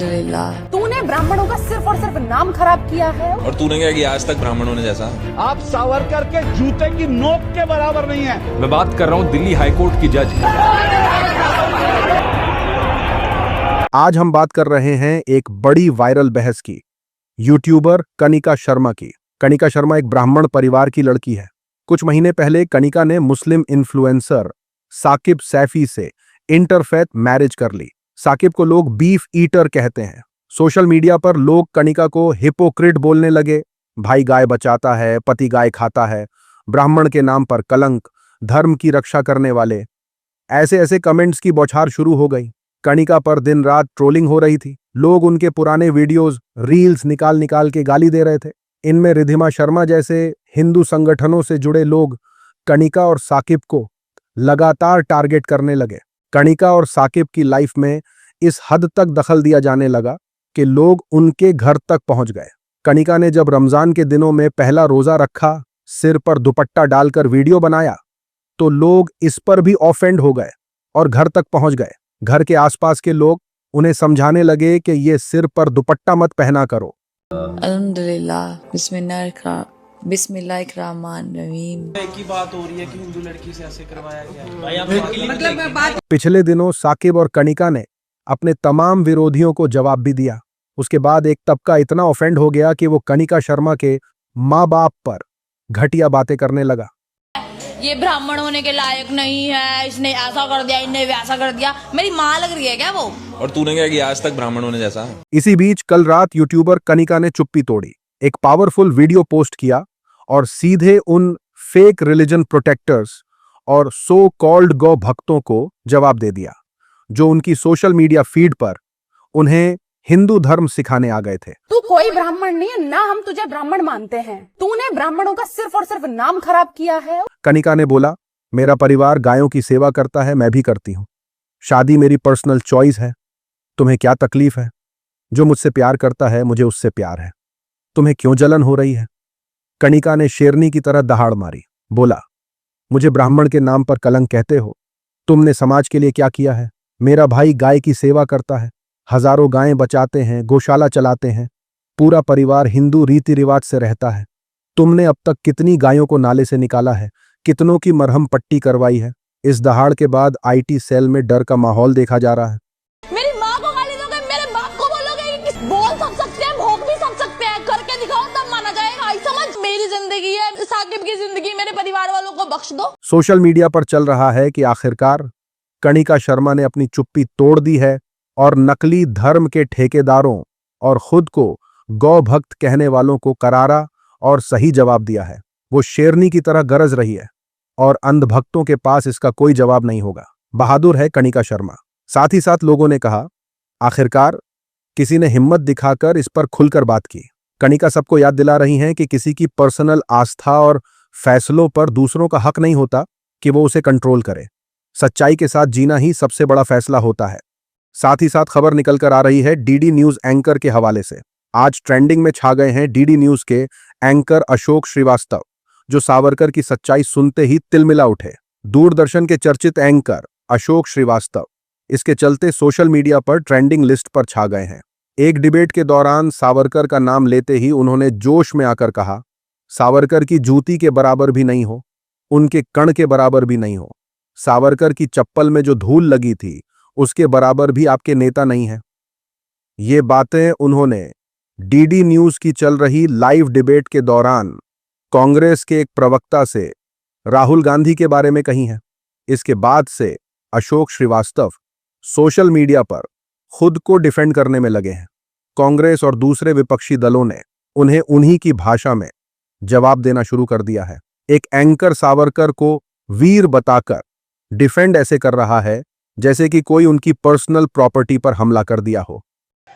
अल्हम्दुलिल्लाह। तूने ब्राह्मणों का सिर्फ और सिर्फ नाम खराब किया है। और तूने क्या किया आज तक ब्राह्मणों ने जैसा? आप सावरकर के जूते की नोक के बराबर नहीं है। मैं बात कर रहा हूं दिल्ली हाईकोर्ट की जज। आज हम बात कर रहे हैं एक बड़ी वायरल बहस की, यूट्यूबर कनिका शर्मा की। कनिका शर्मा एक ब्राह्मण परिवार की लड़की है। कुछ महीने पहले कनिका ने मुस्लिम इन्फ्लुएंसर साकिब सैफी से इंटरफेथ मैरिज कर ली। साकिब को लोग बीफ ईटर कहते हैं। सोशल मीडिया पर लोग कनिका को हिपोक्रिट बोलने लगे। भाई गाय बचाता है, पति गाय खाता है, ब्राह्मण के नाम पर कलंक, धर्म की रक्षा करने वाले, ऐसे ऐसे कमेंट्स की बौछार शुरू हो गई। कनिका पर दिन रात ट्रोलिंग हो रही थी। लोग उनके पुराने वीडियोस, रील्स निकाल निकाल के गाली दे रहे थे। इनमें रिद्धिमा शर्मा जैसे हिंदू संगठनों से जुड़े लोग कनिका और साकिब को लगातार टारगेट करने लगे। कनिका और साकिब की लाइफ में इस हद तक दखल दिया जाने लगा कि लोग उनके घर तक पहुंच गए। कनिका ने जब रमजान के दिनों में पहला रोजा रखा, सिर पर दुपट्टा डालकर वीडियो बनाया, तो लोग इस पर भी ऑफेंड हो गए और घर तक पहुंच गए। घर के आसपास के लोग उन्हें समझाने लगे कि ये सिर पर दुपट्टा मत पहना करो। अल्हम्दुलिल्लाह, बिस्मिल्लाहिर्रहमानिर्रहीम। एक ही बात हो रही है कि हिंदू लड़की से ऐसे करवाया गया। पिछले दिनों साकिब और कनिका ने अपने तमाम विरोधियों को जवाब भी दिया। उसके बाद एक तबका इतना ऑफेंड हो गया कि वो कनिका शर्मा के माँ बाप पर घटिया बातें करने लगा। ये ब्राह्मण होने के लायक नहीं है, इसने ऐसा कर दिया, इनने वैसा कर दिया। मेरी माँ लग रही है क्या वो? और तूने क्या किया आज तक ब्राह्मणों ने जैसा? इसी बीच कल रात यूट्यूबर कनिका ने चुप्पी तोड़ी, एक पावरफुल वीडियो पोस्ट किया और सीधे उन फेक रिलीजन प्रोटेक्टर्स और सो कॉल्ड गौ भक्तों को जवाब दे दिया, जो उनकी सोशल मीडिया फीड पर उन्हें हिंदू धर्म सिखाने आ गए थे। तू कोई ब्राह्मण नहीं है, ना हम तुझे ब्राह्मण मानते हैं। तूने ब्राह्मणों का सिर्फ और सिर्फ नाम खराब किया है। कनिका ने बोला, मेरा परिवार गायों की सेवा करता है, मैं भी करती हूं। शादी मेरी पर्सनल चॉइस है। तुम्हें क्या तकलीफ है? जो मुझसे प्यार करता है, मुझे उससे प्यार है। तुम्हें क्यों जलन हो रही है? कनिका ने शेरनी की तरह दहाड़ मारी, बोला, मुझे ब्राह्मण के नाम पर कलंक कहते हो? तुमने समाज के लिए क्या किया है? मेरा भाई गाय की सेवा करता है, हजारों गायें बचाते हैं, गौशाला चलाते हैं, पूरा परिवार हिंदू रीति रिवाज से रहता है। तुमने अब तक कितनी गायों को नाले से निकाला है, कितनों की मरहम पट्टी करवाई है? इस दहाड़ के बाद आईटी सेल में डर का माहौल देखा जा रहा है। मेरी माँ को गाली दोगे, मेरे बाप को बोलोगे कि बोल सब सकते हैं, भोग भी सब सकते हैं, करके दिखाओ तब माना जाएगा। आई समझ, मेरी जिंदगी है, साकिब की जिंदगी, मेरे परिवार वालों को बख्श दो। सोशल मीडिया पर चल रहा है कि आखिरकार कनिका शर्मा ने अपनी चुप्पी तोड़ दी है और नकली धर्म के ठेकेदारों और खुद को गौ भक्त कहने वालों को करारा और सही जवाब दिया है। वो शेरनी की तरह गरज रही है और अंधभक्तों के पास इसका कोई जवाब नहीं होगा। बहादुर है कनिका शर्मा। साथ ही साथ लोगों ने कहा, आखिरकार किसी ने हिम्मत दिखाकर इस पर खुलकर बात की। कनिका सबको याद दिला रही हैं कि किसी की पर्सनल आस्था और फैसलों पर दूसरों का हक नहीं होता कि वो उसे कंट्रोल करे। सच्चाई के साथ जीना ही सबसे बड़ा फैसला होता है। साथ ही साथ खबर निकलकर आ रही है डीडी न्यूज एंकर के हवाले से। आज ट्रेंडिंग में छा गए हैं डीडी न्यूज के एंकर अशोक श्रीवास्तव, जो सावरकर की सच्चाई सुनते ही तिलमिला उठे। दूरदर्शन के चर्चित एंकर अशोक श्रीवास्तव इसके चलते सोशल मीडिया पर ट्रेंडिंग लिस्ट पर छा गए हैं। एक डिबेट के दौरान सावरकर का नाम लेते ही उन्होंने जोश में आकर कहा, सावरकर की जूती के बराबर भी नहीं हो, उनके कण के बराबर भी नहीं हो। सावरकर की चप्पल में जो धूल लगी थी, उसके बराबर भी आपके नेता नहीं है। ये बातें उन्होंने डीडी न्यूज की चल रही लाइव डिबेट के दौरान कांग्रेस के एक प्रवक्ता से राहुल गांधी के बारे में कही हैं। इसके बाद से अशोक श्रीवास्तव सोशल मीडिया पर खुद को डिफेंड करने में लगे हैं। कांग्रेस और दूसरे विपक्षी दलों ने उन्हें उन्हीं की भाषा में जवाब देना शुरू कर दिया है। एक एंकर सावरकर को वीर बताकर डिफेंड ऐसे कर रहा है जैसे कि कोई उनकी पर्सनल प्रॉपर्टी पर हमला कर दिया हो।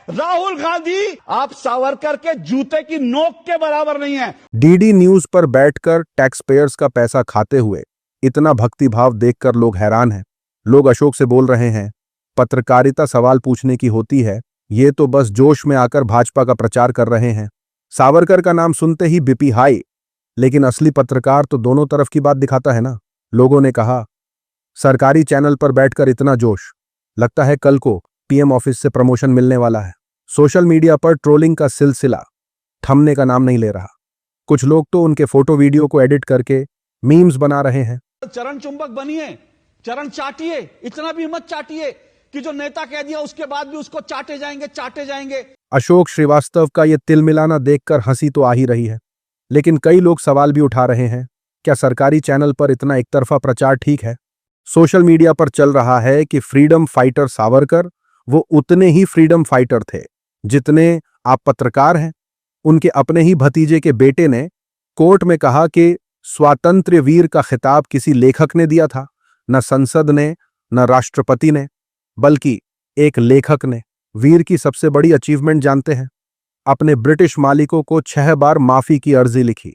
राहुल गांधी, आप सावरकर के जूते की नोक के बराबर नहीं है। डीडी न्यूज पर बैठकर टैक्स पेयर्स का पैसा खाते हुए इतना भक्तिभाव देखकर लोग हैरान हैं। लोग अशोक से बोल रहे हैं, पत्रकारिता सवाल पूछने की होती है, ये तो बस जोश में आकर भाजपा का प्रचार कर रहे हैं। सावरकर का नाम सुनते ही बीपी हाई, लेकिन असली पत्रकार तो दोनों तरफ की बात दिखाता है ना। लोगों ने कहा, सरकारी चैनल पर बैठकर इतना जोश, लगता है कल को पीएम ऑफिस से प्रमोशन मिलने वाला है। सोशल मीडिया पर ट्रोलिंग का सिलसिला थमने का नाम नहीं ले रहा। कुछ लोग तो उनके फोटो वीडियो को एडिट करके मीम्स बना रहे हैं। चरण चुंबक बनिए, चरण चाटिए, इतना भी मत चाटिए कि जो नेता कह दिया उसके बाद भी उसको चाटे जाएंगे। अशोक श्रीवास्तव का ये तिलमिलाना देखकर हंसी तो आ ही रही है, लेकिन कई लोग सवाल भी उठा रहे हैं, क्या सरकारी चैनल पर इतना एकतरफा प्रचार ठीक है? सोशल मीडिया पर चल रहा है कि फ्रीडम फाइटर सावरकर वो उतने ही फ्रीडम फाइटर थे जितने आप पत्रकार हैं। उनके अपने ही भतीजे के बेटे ने कोर्ट में कहा कि स्वातंत्र्य वीर का खिताब किसी लेखक ने दिया था, न संसद ने, न राष्ट्रपति ने, बल्कि एक लेखक ने। वीर की सबसे बड़ी अचीवमेंट जानते हैं? अपने ब्रिटिश मालिकों को 6 बार माफी की अर्जी लिखी,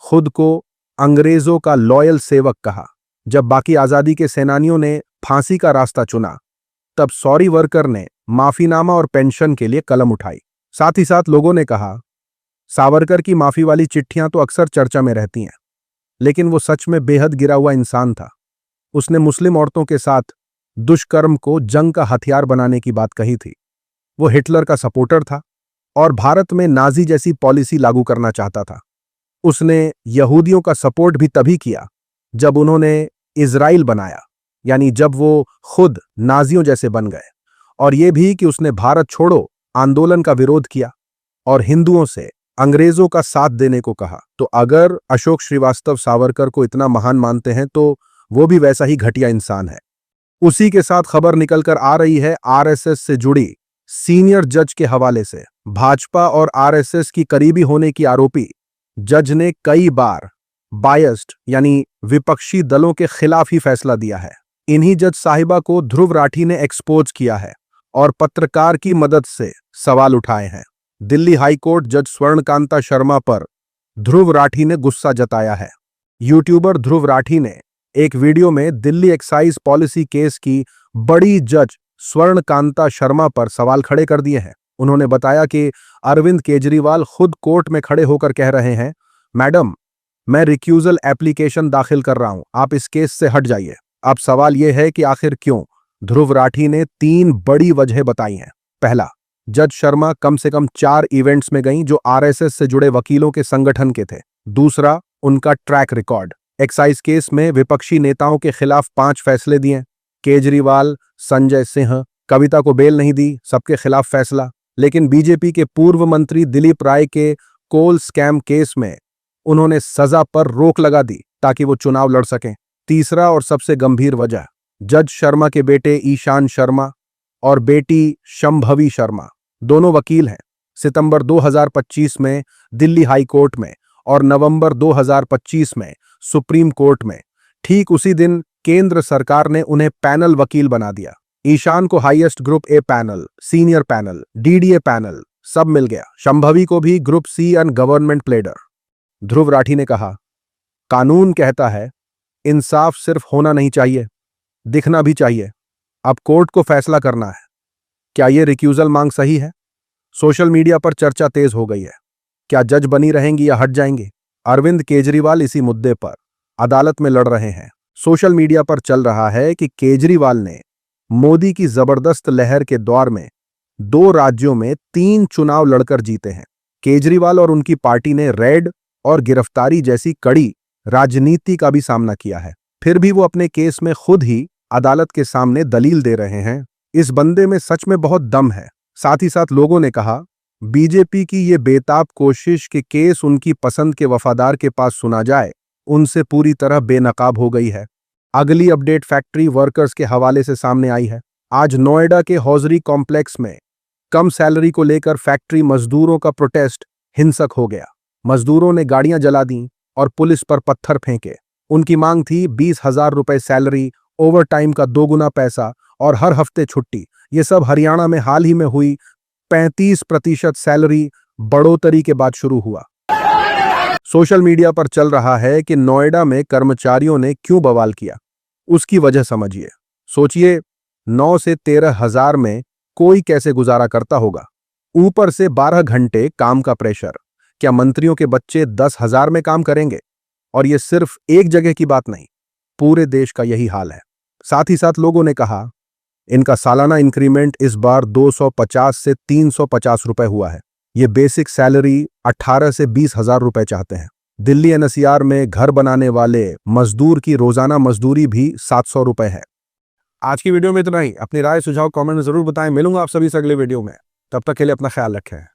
खुद को अंग्रेजों का लॉयल सेवक कहा। जब बाकी आजादी के सेनानियों ने फांसी का रास्ता चुना, तब सॉरी वर्कर ने माफीनामा और पेंशन के लिए कलम उठाई। साथ ही साथ लोगों ने कहा, सावरकर की माफी वाली चिट्ठियां तो अक्सर चर्चा में रहती हैं, लेकिन वो सच में बेहद गिरा हुआ इंसान था। उसने मुस्लिम औरतों के साथ दुष्कर्म को जंग का हथियार बनाने की बात कही थी। वो हिटलर का सपोर्टर था और भारत में नाजी जैसी पॉलिसी लागू करना चाहता था। उसने यहूदियों का सपोर्ट भी तभी किया जब उन्होंने इजराइल बनाया, यानी जब वो खुद नाजियों जैसे बन गए। और ये भी कि उसने भारत छोड़ो आंदोलन का विरोध किया और हिंदुओं से अंग्रेजों का साथ देने को कहा। तो अगर अशोक श्रीवास्तव सावरकर को इतना महान मानते हैं तो वो भी वैसा ही घटिया इंसान है। उसी के साथ खबर निकलकर आ रही है आरएसएस से जुड़ी सीनियर जज के हवाले से। भाजपा और आरएसएस की करीबी होने की आरोपी जज ने कई बार बायस्ड यानी विपक्षी दलों के खिलाफ ही फैसला दिया है। इन्हीं जज साहिबा को ध्रुव राठी ने एक्सपोज किया है और पत्रकार की मदद से सवाल उठाए हैं। दिल्ली हाईकोर्ट जज स्वर्णकांता शर्मा पर ध्रुव राठी ने गुस्सा जताया है। यूट्यूबर ध्रुव राठी ने एक वीडियो में दिल्ली एक्साइज पॉलिसी केस की बड़ी जज स्वर्णकांता शर्मा पर सवाल खड़े कर दिए हैं। उन्होंने बताया कि अरविंद केजरीवाल खुद कोर्ट में खड़े होकर कह रहे हैं, मैडम मैं रिक्यूजल एप्लीकेशन दाखिल कर रहा हूं, आप इस केस से हट जाइए। अब सवाल यह है कि आखिर क्यों? ध्रुव राठी ने 3 बड़ी वजह बताई हैं। पहला, जज शर्मा कम से कम 4 इवेंट्स में गईं जो आरएसएस से जुड़े वकीलों के संगठन के थे। दूसरा, उनका ट्रैक रिकॉर्ड। एक्साइज केस में विपक्षी नेताओं के खिलाफ 5 फैसले दिए। केजरीवाल, संजय सिंह, कविता को बेल नहीं दी, सबके खिलाफ फैसला। लेकिन बीजेपी के पूर्व मंत्री दिलीप राय के कोल स्कैम केस में उन्होंने सजा पर रोक लगा दी ताकि वो चुनाव लड़ सकें। तीसरा और सबसे गंभीर वजह, जज शर्मा के बेटे ईशान शर्मा और बेटी शंभवी शर्मा दोनों वकील हैं। सितंबर 2025 में दिल्ली हाई कोर्ट में और नवंबर 2025 में सुप्रीम कोर्ट में, ठीक उसी दिन केंद्र सरकार ने उन्हें पैनल वकील बना दिया। ईशान को highest group A panel, senior panel, DDA panel सब मिल गया। शंभवी को भी group C and government प्लेडर। Dhruv Rathee ने कहा, कानून कहता है इंसाफ सिर्फ होना नहीं चाहिए, दिखना भी चाहिए। अब कोर्ट को फैसला करना है। क्या यह रिक्यूजल मांग सही है? सोशल मीडिया पर चर्चा तेज हो गई है। क्या जज बनी रहेंगी या हट जाएंगी? अरविंद केजरीवाल इसी मुद्दे पर अदालत में लड़ रहे हैं। सोशल मीडिया पर चल रहा है कि केजरीवाल ने मोदी की जबरदस्त लहर के दौर में 2 राज्यों में 3 चुनाव लड़कर जीते हैं। केजरीवाल और उनकी पार्टी ने रेड और गिरफ्तारी जैसी कड़ी राजनीति का भी सामना किया है। फिर भी वो अपने केस में खुद ही अदालत के सामने दलील दे रहे हैं। इस बंदे में सच में बहुत दम है। साथ ही साथ लोगों ने कहा, बीजेपी की ये बेताब कोशिश कि केस उनकी पसंद के वफादार के पास सुना जाए, उनसे पूरी तरह बेनकाब हो गई है। अगली अपडेट फैक्ट्री वर्कर्स के हवाले से सामने आई है। आज नोएडा के हौजरी कॉम्प्लेक्स में कम सैलरी को लेकर फैक्ट्री मजदूरों का प्रोटेस्ट हिंसक हो गया। मजदूरों ने गाड़ियां जला दी और पुलिस पर पत्थर फेंके। उनकी मांग थी 20,000 रुपए सैलरी, ओवर टाइम का 2 गुना पैसा और हर हफ्ते छुट्टी। ये सब हरियाणा में हाल ही में हुई 35% सैलरी बढ़ोतरी के बाद शुरू हुआ। सोशल मीडिया पर चल रहा है कि नोएडा में कर्मचारियों ने क्यों बवाल किया, उसकी वजह समझिए। सोचिए, 9 से 13,000 में कोई कैसे गुजारा करता होगा, ऊपर से 12 घंटे काम का प्रेशर। क्या मंत्रियों के बच्चे 10,000 में काम करेंगे? और ये सिर्फ एक जगह की बात नहीं, पूरे देश का यही हाल है। साथ ही साथ लोगों ने कहा, इनका सालाना इंक्रीमेंट इस बार 250 से 350 रुपए हुआ है। ये बेसिक सैलरी 18 से 20 हजार रुपए चाहते हैं। दिल्ली एनसीआर में घर बनाने वाले मजदूर की रोजाना मजदूरी भी 700 रुपए है। आज की वीडियो में इतना ही। अपनी राय सुझाव कमेंट में जरूर बताएं। मिलूंगा आप सभी से अगले वीडियो में। तब तक के लिए अपना ख्याल रखें।